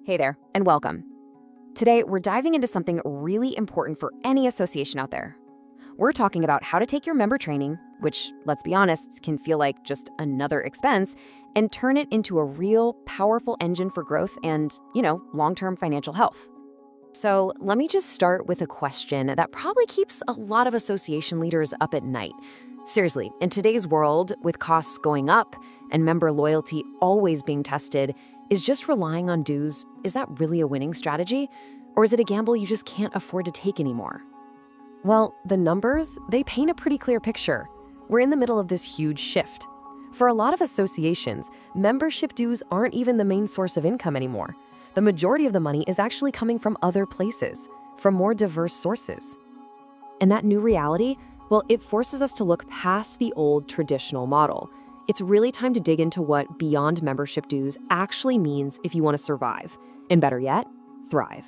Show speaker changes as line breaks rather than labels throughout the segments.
Hey there, and welcome. Today, we're diving into something really important for any association out there. We're talking about how to take your member training, which, let's be honest, can feel like just another expense, and turn it into a real, powerful engine for growth and, long-term financial health. So let me just start with a question that probably keeps a lot of association leaders up at night. Seriously, in today's world, with costs going up and member loyalty always being tested, is just relying on dues, is that really a winning strategy? Or is it a gamble you just can't afford to take anymore? Well, the numbers, they paint a pretty clear picture. We're in the middle of this huge shift. For a lot of associations, membership dues aren't even the main source of income anymore. The majority of the money is actually coming from other places, from more diverse sources. And that new reality, well, it forces us to look past the old traditional model. It's really time to dig into what beyond membership dues actually means if you want to survive, and better yet, thrive.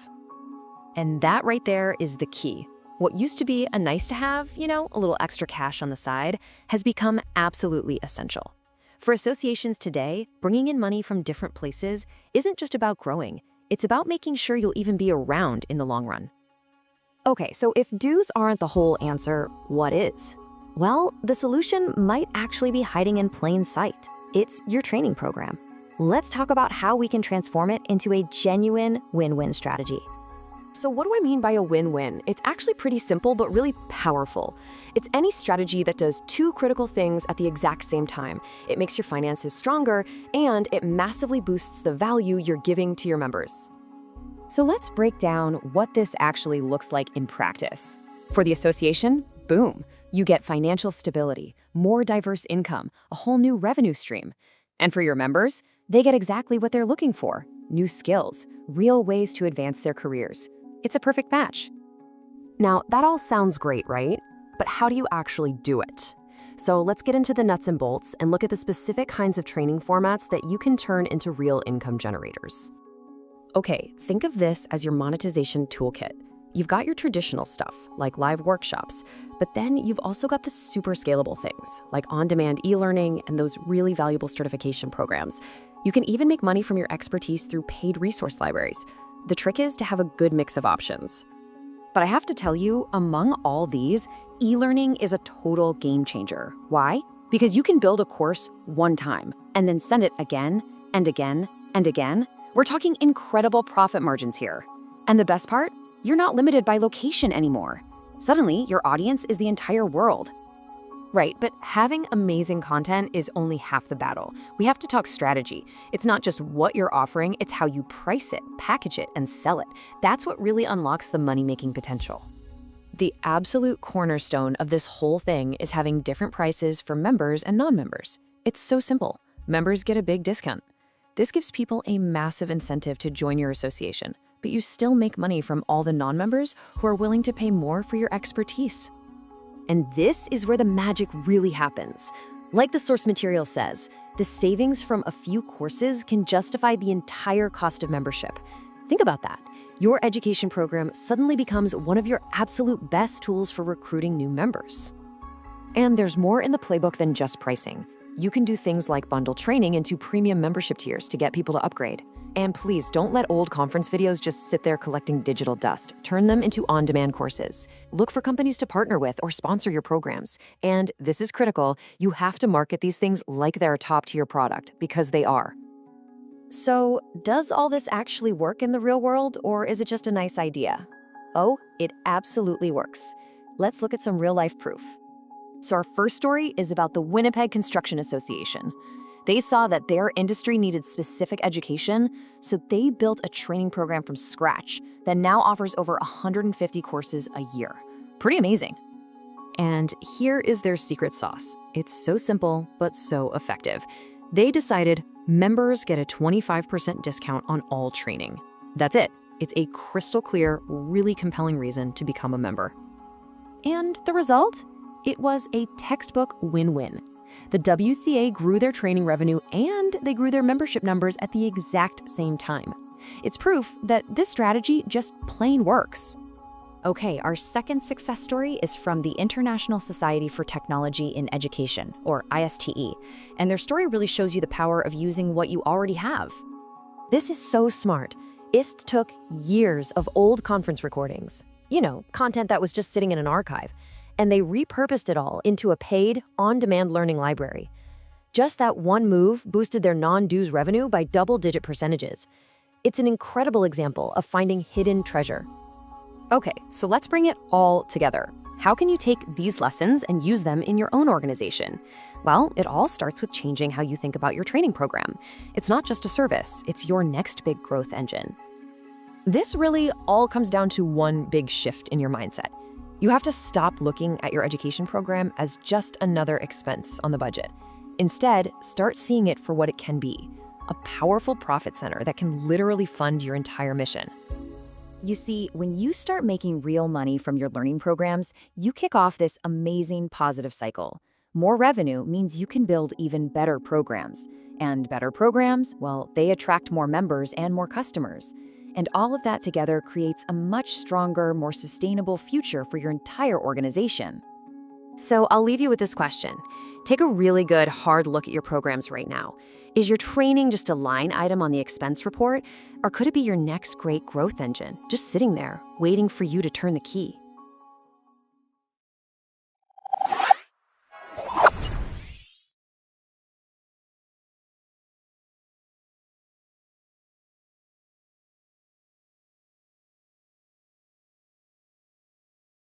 And that right there is the key. What used to be a nice to have, a little extra cash on the side, has become absolutely essential. For associations today, bringing in money from different places isn't just about growing. It's about making sure you'll even be around in the long run. Okay, so if dues aren't the whole answer, what is? Well, the solution might actually be hiding in plain sight. It's your training program. Let's talk about how we can transform it into a genuine win-win strategy. So what do I mean by a win-win? It's actually pretty simple, but really powerful. It's any strategy that does two critical things at the exact same time. It makes your finances stronger, and it massively boosts the value you're giving to your members. So let's break down what this actually looks like in practice. For the association, boom, you get financial stability, more diverse income, a whole new revenue stream. And for your members, they get exactly what they're looking for: new skills, real ways to advance their careers. It's a perfect match. Now, that all sounds great, right? But how do you actually do it? So let's get into the nuts and bolts and look at the specific kinds of training formats that you can turn into real income generators. Okay, think of this as your monetization toolkit. You've got your traditional stuff, like live workshops, but then you've also got the super scalable things, like on-demand e-learning and those really valuable certification programs. You can even make money from your expertise through paid resource libraries. The trick is to have a good mix of options. But I have to tell you, among all these, e-learning is a total game changer. Why? Because you can build a course one time and then send it again and again and again. We're talking incredible profit margins here. And the best part? You're not limited by location anymore. Suddenly, your audience is the entire world. Right, but having amazing content is only half the battle. We have to talk strategy. It's not just what you're offering, it's how you price it, package it, and sell it. That's what really unlocks the money-making potential. The absolute cornerstone of this whole thing is having different prices for members and non-members. It's so simple. Members get a big discount. This gives people a massive incentive to join your association, but you still make money from all the non-members who are willing to pay more for your expertise. And this is where the magic really happens. Like the source material says, the savings from a few courses can justify the entire cost of membership. Think about that. Your education program suddenly becomes one of your absolute best tools for recruiting new members. And there's more in the playbook than just pricing. You can do things like bundle training into premium membership tiers to get people to upgrade. And please don't let old conference videos just sit there collecting digital dust. Turn them into on-demand courses. Look for companies to partner with or sponsor your programs. And this is critical, you have to market these things like they're a top-tier product, because they are. So, does all this actually work in the real world, or is it just a nice idea? Oh, it absolutely works. Let's look at some real-life proof. So our first story is about the Winnipeg Construction Association. They saw that their industry needed specific education, so they built a training program from scratch that now offers over 150 courses a year. Pretty amazing. And here is their secret sauce. It's so simple, but so effective. They decided members get a 25% discount on all training. That's it. It's a crystal clear, really compelling reason to become a member. And the result? It was a textbook win-win. The WCA grew their training revenue and they grew their membership numbers at the exact same time. It's proof that this strategy just plain works. Okay, our second success story is from the International Society for Technology in Education, or ISTE, and their story really shows you the power of using what you already have. This is so smart. IST took years of old conference recordings, content that was just sitting in an archive, and they repurposed it all into a paid, on-demand learning library. Just that one move boosted their non-dues revenue by double-digit percentages. It's an incredible example of finding hidden treasure. Okay, so let's bring it all together. How can you take these lessons and use them in your own organization? Well, it all starts with changing how you think about your training program. It's not just a service, it's your next big growth engine. This really all comes down to one big shift in your mindset. You have to stop looking at your education program as just another expense on the budget. Instead, start seeing it for what it can be, a powerful profit center that can literally fund your entire mission. You see, when you start making real money from your learning programs, you kick off this amazing positive cycle. More revenue means you can build even better programs. And better programs, well, they attract more members and more customers. And all of that together creates a much stronger, more sustainable future for your entire organization. So I'll leave you with this question. Take a really good, hard look at your programs right now. Is your training just a line item on the expense report? Or could it be your next great growth engine, just sitting there, waiting for you to turn the key?